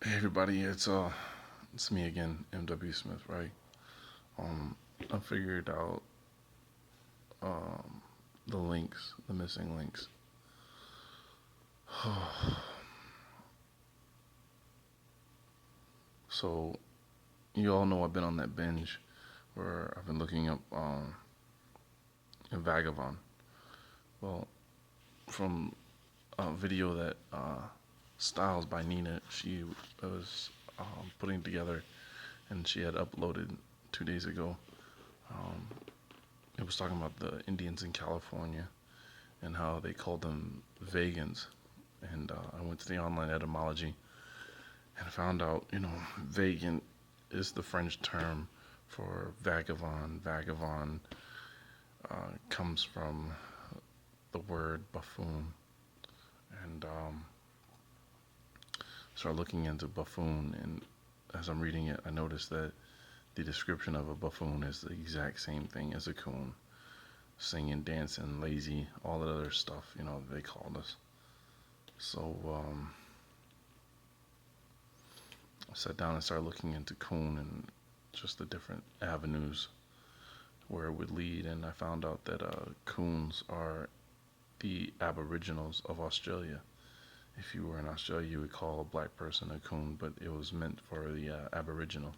Hey everybody, it's me again, MW Smith, right? Um I figured out the links, the missing links. So you all know I've been on that binge where I've been looking up a vagabond. Well, from a video that Styles by Nina, she was putting together and she had uploaded 2 days ago. Um, it was talking about the Indians in California and how they called them vegans. And I went to the online etymology and found out, vegan is the French term for vagabond. Vagabond comes from the word buffoon. And started looking into buffoon, and as I'm reading it, I noticed that the description of a buffoon is the exact same thing as a coon. Singing, dancing, lazy, all that other stuff, they called us. So I sat down and started looking into coon and just the different avenues where it would lead, and I found out that coons are the Aboriginals of Australia. If you were in Australia, you would call a black person a coon, but it was meant for the Aboriginal.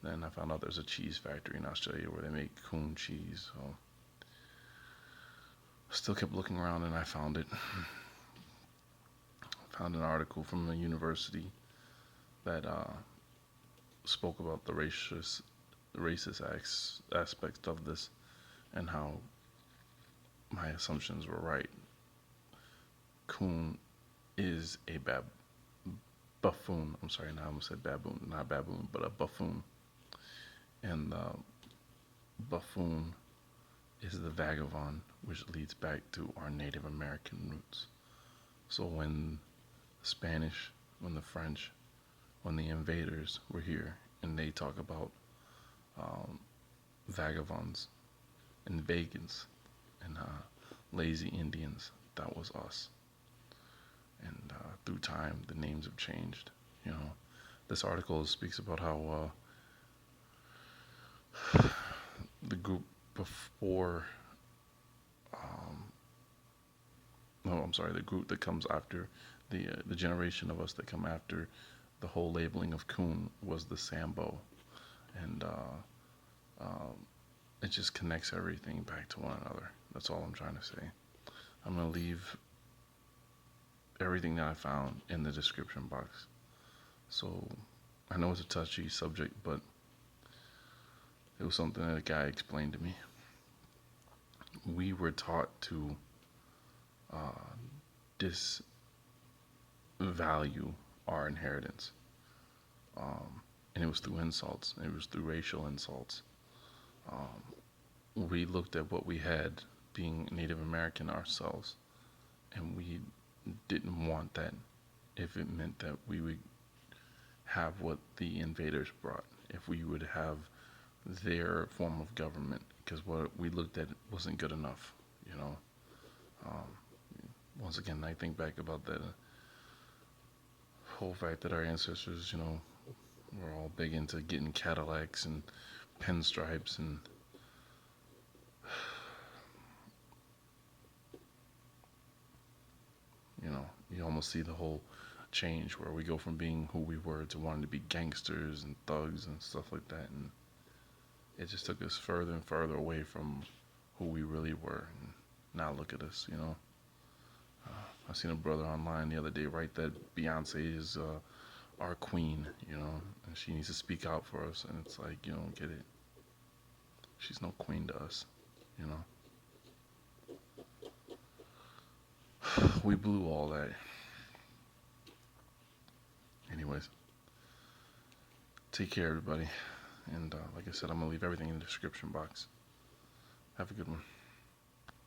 Then I found out there's a cheese factory in Australia where they make coon cheese. So I still kept looking around and I found it. I found an article from a university that spoke about the racist aspects of this and how my assumptions were right. Coon is a buffoon. I'm sorry, now I almost said baboon, not baboon, but a buffoon. And buffoon is the vagabond, which leads back to our Native American roots. So when the Spanish, when the French, when the invaders were here and they talk about um, vagabonds and vegans and lazy Indians, that was us. And through time, the names have changed. You know, this article speaks about how the group before, no, I'm sorry, the group that comes after, the generation of us that come after the whole labeling of coon was the Sambo, and it just connects everything back to one another. That's all I'm trying to say. I'm gonna leave everything that I found in the description box. So I know it's a touchy subject, but it was something that a guy explained to me. We were taught to uh, disvalue our inheritance, and it was through insults. It was through racial insults. We looked at what we had, being Native American ourselves, and we didn't want that if it meant that we would have what the invaders brought, if we would have their form of government, because what we looked at wasn't good enough, you know. Um, Once again, I think back about that whole fact that our ancestors, were all big into getting Cadillacs and pinstripes, and you almost see the whole change where we go from being who we were to wanting to be gangsters and thugs and stuff like that, and it just took us further and further away from who we really were. And now look at us. I seen a brother online the other day write that Beyonce is our queen, and she needs to speak out for us. And it's like, you don't get it. She's no queen to us, you know. We blew all that. Anyways, take care, everybody. And like I said, I'm going to leave everything in the description box. Have a good one.